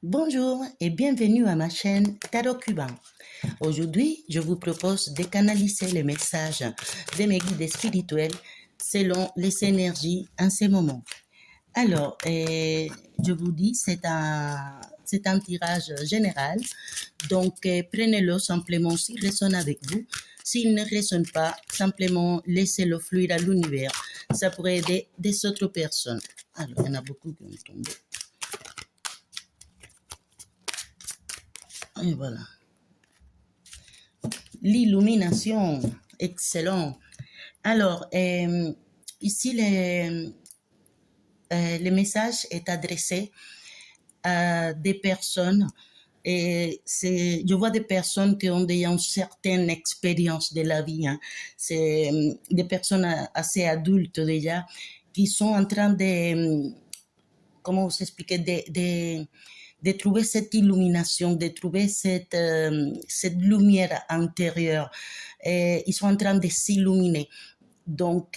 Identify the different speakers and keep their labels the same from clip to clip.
Speaker 1: Bonjour et bienvenue à ma chaîne Tarot Cuban. Aujourd'hui, je vous propose de canaliser les messages de mes guides spirituels selon les énergies en ce moment. Alors, je vous dis, c'est un tirage général, donc prenez-le simplement s'il résonne avec vous. S'il ne résonne pas, simplement laissez-le fluire à l'univers. Ça pourrait aider des autres personnes. Alors, il y en a beaucoup qui ont tombé. Et voilà. L'illumination, excellent. Alors, ici, le message est adressé à des personnes. Et je vois des personnes qui ont déjà une certaine expérience de la vie. Hein. C'est des personnes assez adultes déjà qui sont en train de, comment vous expliquer, de trouver cette illumination, de trouver cette lumière intérieure. Ils sont en train de s'illuminer. Donc,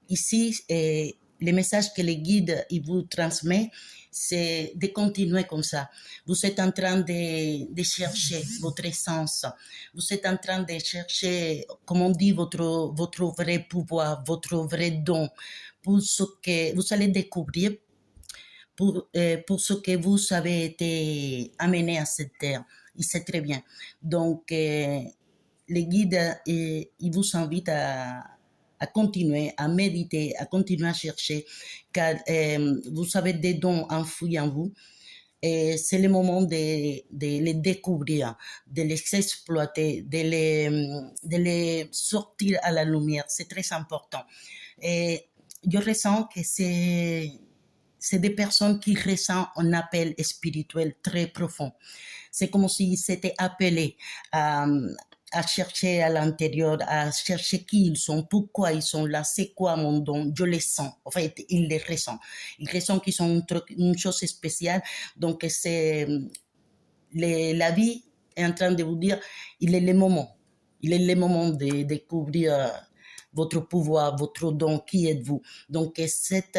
Speaker 1: ici, le message que le guide il vous transmet, c'est de continuer comme ça. Vous êtes en train de chercher votre essence. Vous êtes en train de chercher, comme on dit, votre vrai pouvoir, votre vrai don, pour ce que vous allez découvrir pour ce que vous avez été amené à cette terre. Et c'est très bien. Donc, le guide, il vous invite à continuer, à méditer, à continuer à chercher, car vous avez des dons enfouis en vous. Et c'est le moment de les découvrir, de les exploiter, de les sortir à la lumière. C'est très important. Et je ressens que c'est des personnes qui ressentent un appel spirituel très profond. C'est comme s'ils s'étaient appelés à chercher à l'intérieur, à chercher qui ils sont, pourquoi ils sont là, c'est quoi mon don, je les sens. En fait, ils les ressentent. Ils ressentent qu'ils sont une chose spéciale. Donc, c'est la vie est en train de vous dire, il est le moment. Il est le moment de découvrir votre pouvoir, votre don, qui êtes-vous. Donc, cet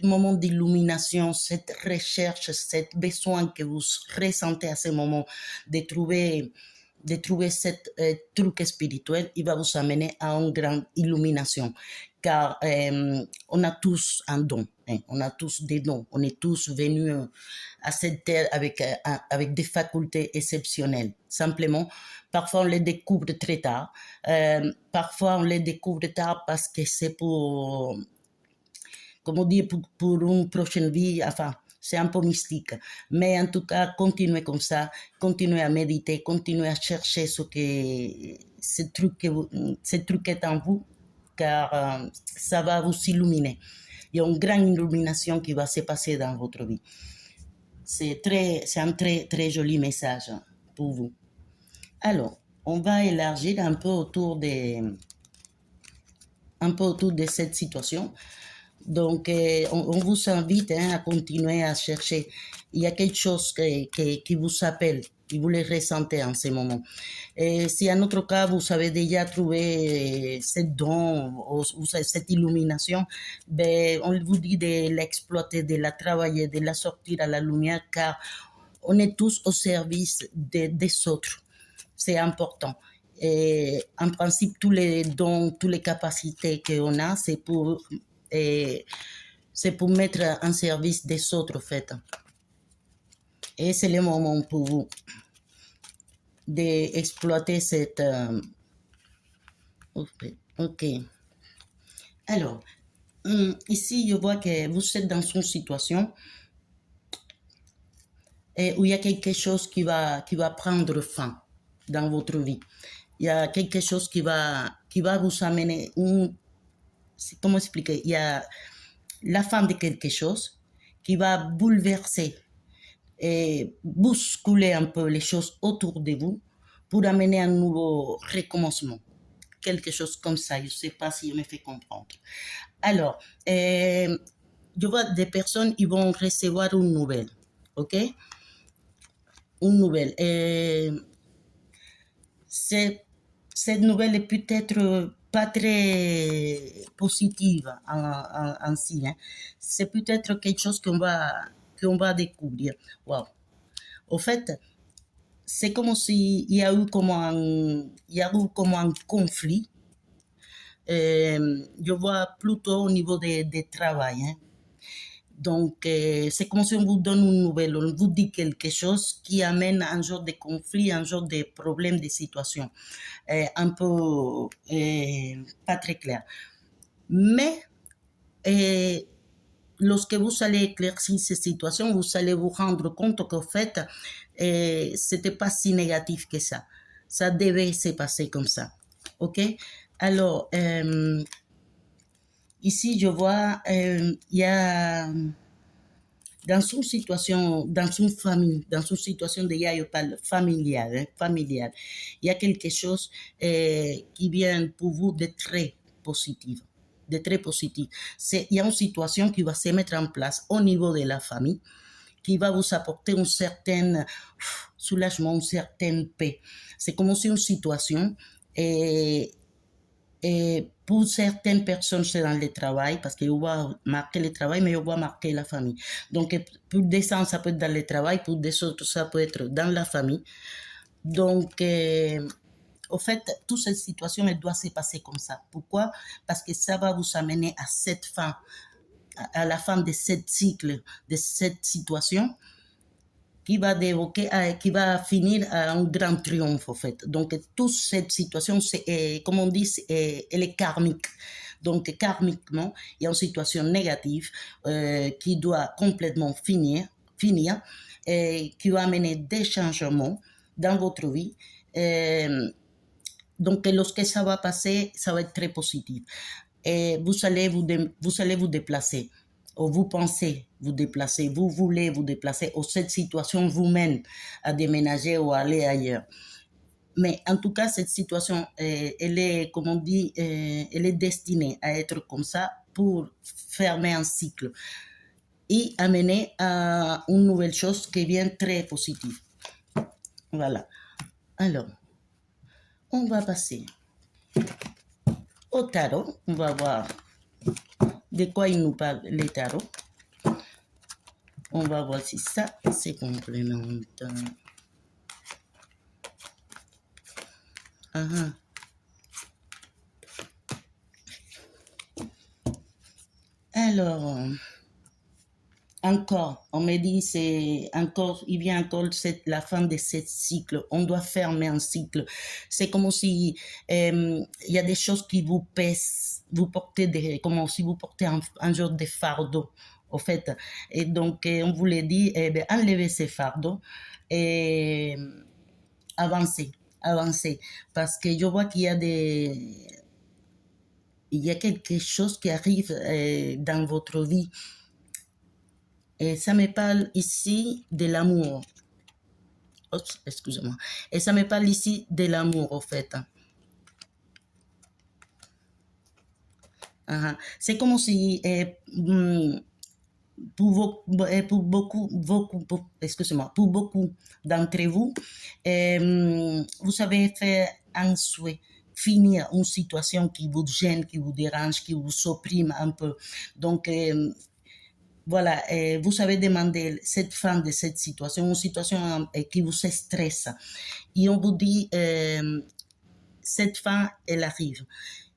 Speaker 1: moment d'illumination, cette recherche, cet besoin que vous ressentez à ce moment de trouver cet truc spirituel, il va vous amener à une grande illumination. Car on a tous un don, hein, on a tous des dons, on est tous venus à cette terre avec des facultés exceptionnelles. Simplement, parfois on les découvre très tard, parfois on les découvre tard parce que c'est pour, comment dire, pour une prochaine vie, enfin, c'est un peu mystique. Mais en tout cas, continuez comme ça, continuez à méditer, continuez à chercher ce truc est en vous, car ça va vous illuminer. Il y a une grande illumination qui va se passer dans votre vie. C'est un très, très joli message pour vous. Alors, on va élargir un peu autour de cette situation. Donc, on vous invite à continuer à chercher. Il y a quelque chose qui vous appelle, et vous le ressentez en ce moment. Et si en notre cas, vous avez déjà trouvé ce don ou cette illumination, ben, on vous dit de l'exploiter, de la travailler, de la sortir à la lumière, car on est tous au service des autres. C'est important. Et en principe, tous les dons, toutes les capacités qu'on a, c'est pour mettre en service des autres, en fait. Et c'est le moment pour vous d'exploiter cette... ok. Alors, ici, je vois que vous êtes dans une situation où il y a quelque chose qui va prendre fin dans votre vie. Il y a quelque chose qui va vous amener comment expliquer? Il y a la fin de quelque chose qui va bouleverser et bousculer un peu les choses autour de vous pour amener un nouveau recommencement. Quelque chose comme ça, je ne sais pas si je me fais comprendre. Alors, je vois des personnes, ils vont recevoir une nouvelle, ok? Une nouvelle. Cette nouvelle est peut-être pas très positive en si. Hein. C'est peut-être quelque chose que qu'on va découvrir. Wow. Au fait, c'est comme s'il y a eu comme un conflit. Je vois plutôt au niveau des travail. Hein. Donc, c'est comme si on vous donne une nouvelle, on vous dit quelque chose qui amène un genre de conflit, un genre de problème, de situation un peu pas très clair. Mais lorsque vous allez éclaircir ces situations, vous allez vous rendre compte qu'en fait, c'était pas si négatif que ça. Ça devait se passer comme ça. OK? Alors, ici, je vois, il y a dans une situation, dans une famille, dans une situation de, je parle familiale, hein, familiale, il y a quelque chose qui vient pour vous de très positif. De très positif. Il y a une situation qui va se mettre en place au niveau de la famille, qui va vous apporter un certain soulagement, une certaine paix. C'est comme si une situation et pour certaines personnes, c'est dans le travail, parce que je vois marquer le travail, mais je vois marquer la famille. Donc, pour des gens, ça peut être dans le travail, pour des autres, ça peut être dans la famille. Donc, au fait, toute cette situation, elle doit se passer comme ça. Pourquoi? Parce que ça va vous amener à cette fin, à la fin de ce cycle, de cette situation, qui va dévoquer, qui va finir à un grand triomphe, en fait. Donc, toute cette situation, comme on dit, elle est karmique. Donc, karmiquement, il y a une situation négative qui doit complètement finir et qui va amener des changements dans votre vie. Donc, lorsque ça va passer, ça va être très positif. Et vous allez vous déplacer. Ou vous pensez vous déplacer, vous voulez vous déplacer, ou cette situation vous mène à déménager ou à aller ailleurs. Mais en tout cas, cette situation, elle est, comme on dit, elle est destinée à être comme ça pour fermer un cycle et amener à une nouvelle chose qui vient très positive. Voilà. Alors, on va passer au tarot. On va voir de quoi il nous parle, les tarots. On va voir si ça se complémente. Uh-huh. Alors, encore, on me dit, il vient encore la fin de ce cycle. On doit fermer un cycle. C'est comme si il y a des choses qui vous pèsent, comme si vous portez un genre de fardeau, au fait. Et donc, on vous l'a dit, enlevez ces fardeaux et avancez. Parce que je vois qu'il y a quelque chose qui arrive dans votre vie. Et ça me parle ici de l'amour. Excusez-moi. Et ça me parle ici de l'amour, en fait. C'est comme si pour beaucoup d'entre vous, vous avez fait un souhait, finir une situation qui vous gêne, qui vous dérange, qui vous opprime un peu. Donc, voilà, vous avez demandé cette fin de cette situation, une situation qui vous stresse. Et on vous dit, cette fin, elle arrive.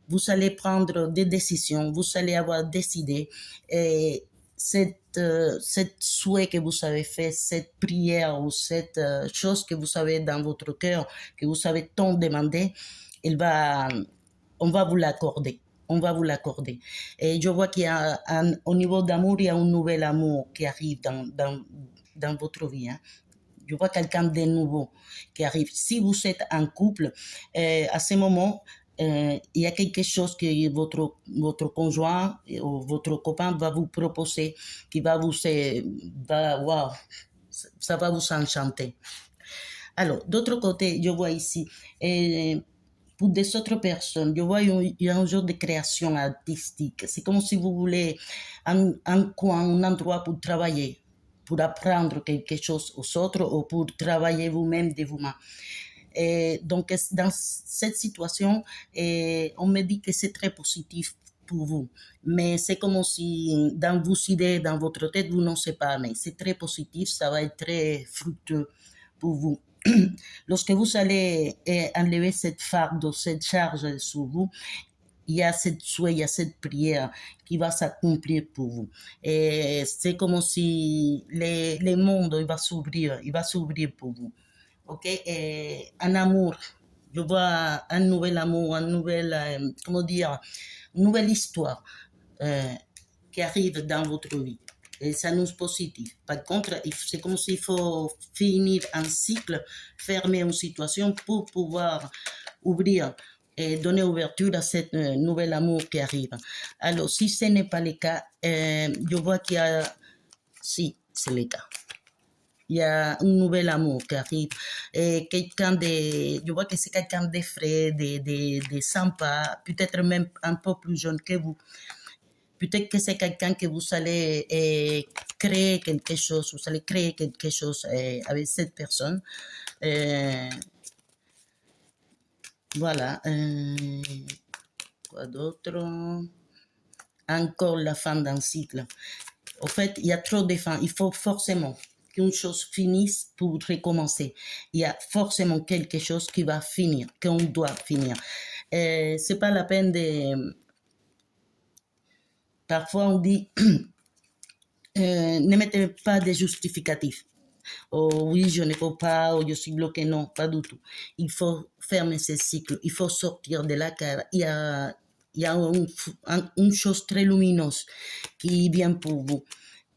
Speaker 1: Vous allez prendre des décisions, vous allez avoir décidé. Cette souhait que vous avez fait, cette prière ou cette chose que vous avez dans votre cœur, que vous avez tant demandé, on va vous l'accorder. On va vous l'accorder. Et je vois qu'il y a au niveau d'amour, il y a un nouvel amour qui arrive dans votre vie. Hein. Je vois quelqu'un de nouveau qui arrive. Si vous êtes en couple, à ce moment, il y a quelque chose que votre conjoint ou votre copain va vous proposer qui va wow, ça va vous enchanter. Alors, d'autre côté, je vois ici, pour des autres personnes, je vois il y a un genre de création artistique. C'est comme si vous voulez un coin, un endroit pour travailler, pour apprendre quelque chose aux autres ou pour travailler vous-même de vous-même. Et donc, dans cette situation, on me dit que c'est très positif pour vous. Mais c'est comme si dans vos idées, dans votre tête, vous n'en savez pas. Mais c'est très positif, ça va être très fructueux pour vous. Lorsque vous allez enlever cette fardeau, cette charge sur vous, il y a cette souhait, il y a cette prière qui va s'accomplir pour vous. Et c'est comme si les mondes, il va s'ouvrir pour vous. Ok? Et un amour. Je vois un nouvel amour, une nouvelle, comment dire, une nouvelle histoire qui arrive dans votre vie. Et ça nous positif. Par contre, c'est comme s'il faut finir un cycle, fermer une situation pour pouvoir ouvrir et donner ouverture à cette nouvel amour qui arrive. Alors, si ce n'est pas le cas, je vois qu'il y a... Si, c'est le cas. Il y a un nouvel amour qui arrive. Et quelqu'un de... Je vois que c'est quelqu'un de frais, de sympa, peut-être même un peu plus jeune que vous. Peut-être que c'est quelqu'un que vous allez créer quelque chose, vous allez créer quelque chose avec cette personne. Voilà. Quoi d'autre? Encore la fin d'un cycle. En fait, il y a trop de fins. Il faut forcément qu'une chose finisse pour recommencer. Il y a forcément quelque chose qui va finir, qu'on doit finir. C'est pas la peine de... Parfois, on dit, ne mettez pas de justificatifs. Oh oui, je ne peux pas, ou je suis bloqué. Non, pas du tout. Il faut fermer ce cycle. Il faut sortir de là car il y a une chose très lumineuse qui vient pour vous.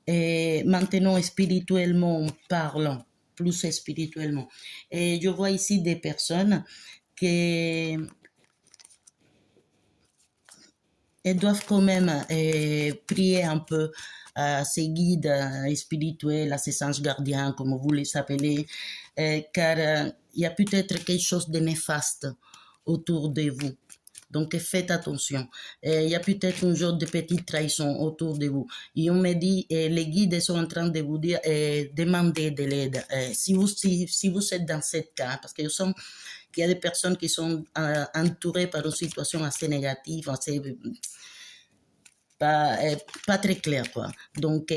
Speaker 1: Et maintenant, spirituellement parlant, plus spirituellement. Et je vois ici des personnes qui elles doivent quand même prier un peu à ces guides spirituels, à ces anges gardiens, comme vous les appelez, car il y a peut-être quelque chose de néfaste autour de vous. Donc faites attention. Il y a peut-être un genre de petite trahison autour de vous. Et on me dit, les guides sont en train de vous dire, demandez de l'aide. Si vous êtes dans ce cas, parce que qu'il y a des personnes qui sont entourées par une situation assez négative, assez pas très claire, quoi. Donc,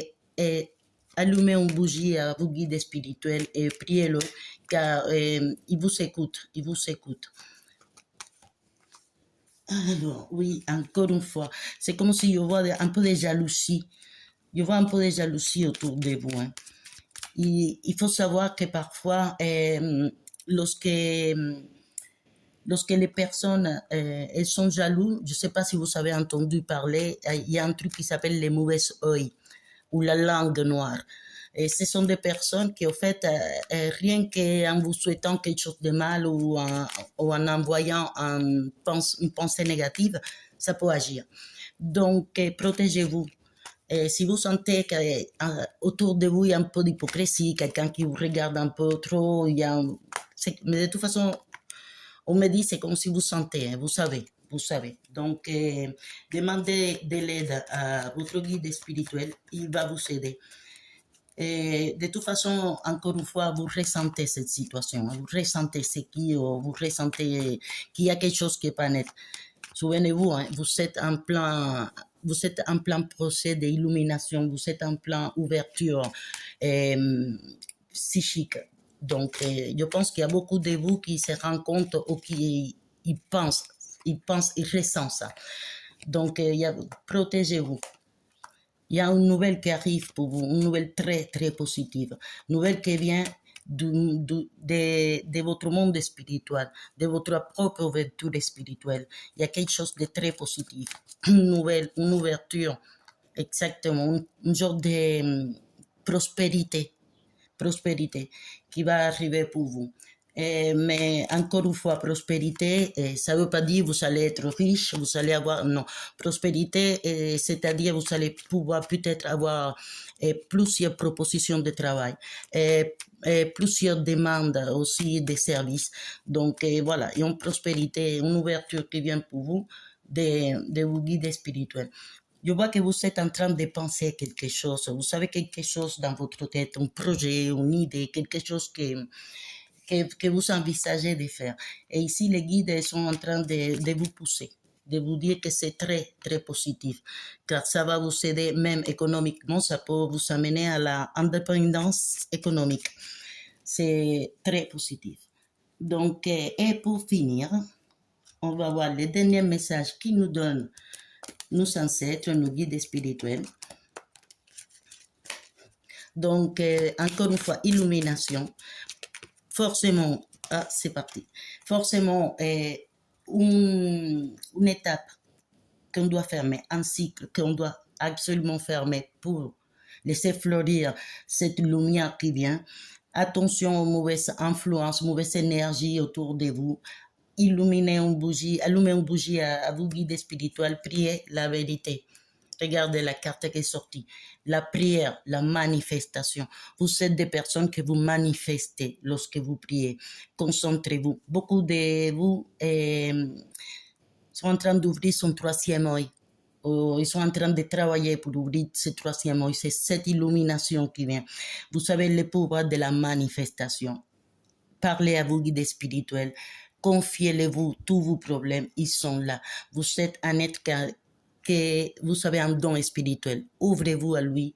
Speaker 1: allumez une bougie à vos guides spirituels et priez-le, car il vous écoute, il vous écoute. Alors, oui, encore une fois, c'est comme si je vois un peu de jalousie. Je vois un peu de jalousie autour de vous. Hein. Il faut savoir que parfois, lorsque les personnes elles sont jalouses, je ne sais pas si vous avez entendu parler, il y a un truc qui s'appelle les mauvais oeils ou la langue noire. Et ce sont des personnes qui, au fait, rien qu'en vous souhaitant quelque chose de mal ou en envoyant une pensée négative, ça peut agir. Donc, protégez-vous. Et si vous sentez qu'autour de vous, il y a un peu d'hypocrisie, quelqu'un qui vous regarde un peu trop, mais de toute façon, on me dit c'est comme si vous sentez, hein, vous savez. Donc, demandez de l'aide à votre guide spirituel, il va vous aider. Et de toute façon, encore une fois, vous ressentez cette situation, vous ressentez ce qui, vous ressentez qu'il y a quelque chose qui n'est pas net. Souvenez-vous, hein, vous êtes en plein procès d'illumination, vous êtes en plein ouverture psychique. Donc, je pense qu'il y a beaucoup de vous qui se rendent compte ou qui pensent, ils ressentent ça. Donc, protégez-vous. Il y a une nouvelle qui arrive pour vous, une nouvelle très, très positive. Une nouvelle qui vient de votre monde spirituel, de votre propre ouverture spirituelle. Il y a quelque chose de très positif. Une ouverture, exactement, un genre de prospérité qui va arriver pour vous. Mais encore une fois, prospérité, ça ne veut pas dire que vous allez être riche, vous allez avoir... Non, prospérité, c'est-à-dire vous allez pouvoir peut-être avoir plusieurs propositions de travail, plusieurs demandes aussi de services. Donc voilà, il y a une prospérité, une ouverture qui vient pour vous de vos guides spirituels. Je vois que vous êtes en train de penser quelque chose, vous savez quelque chose dans votre tête, un projet, une idée, quelque chose que vous envisagez de faire. Et ici, les guides sont en train de vous pousser. de vous dire que c'est très, très positif, car ça va vous aider même économiquement, ça peut vous amener à l'indépendance économique. C'est très positif. Donc, et pour finir, on va voir le dernier message qui nous donne nos ancêtres, nos guides spirituels. Donc, encore une fois, illumination. Forcément, c'est parti. Forcément, une étape qu'on doit fermer, un cycle qu'on doit absolument fermer pour laisser fleurir cette lumière qui vient. Attention aux mauvaises influences, mauvaises énergies autour de vous. Illuminez une bougie, allumez une bougie à vos guides spirituels, priez la vérité. Regardez la carte qui est sortie. La prière, la manifestation. Vous êtes des personnes que vous manifestez lorsque vous priez. Concentrez-vous. Beaucoup de vous sont en train d'ouvrir son troisième œil. Ils sont en train de travailler pour ouvrir ce troisième œil. C'est cette illumination qui vient. Vous avez le pouvoir de la manifestation. Parlez à vos guides spirituels. Confiez-les-vous tous vos problèmes. Ils sont là. Vous êtes un être que vous avez un don spirituel. Ouvrez-vous à lui,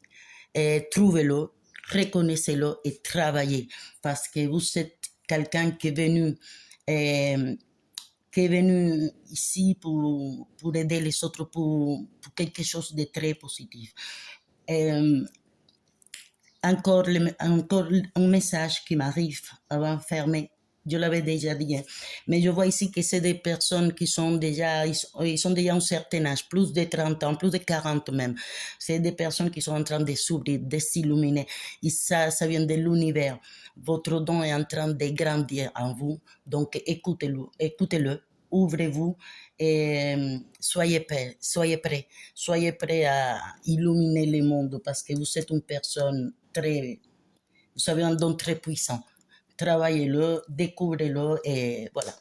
Speaker 1: trouvez-le, reconnaissez-le et travaillez. Parce que vous êtes quelqu'un qui est venu ici pour aider les autres, pour quelque chose de très positif. Encore un message qui m'arrive avant de fermer. Je l'avais déjà dit, mais je vois ici que c'est des personnes qui sont déjà, ils sont déjà à un certain âge, plus de 30 ans, plus de 40 même. C'est des personnes qui sont en train de s'ouvrir, de s'illuminer. Et ça vient de l'univers. Votre don est en train de grandir en vous. Donc, écoutez-le, ouvrez-vous et soyez prêts, soyez prêts à illuminer le monde parce que vous êtes une personne vous avez un don très puissant. Travaillez-le, découvrez-le et voilà.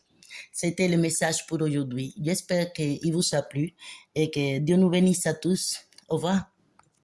Speaker 1: C'était le message pour aujourd'hui. J'espère qu'il vous a plu et que Dieu nous bénisse à tous. Au revoir.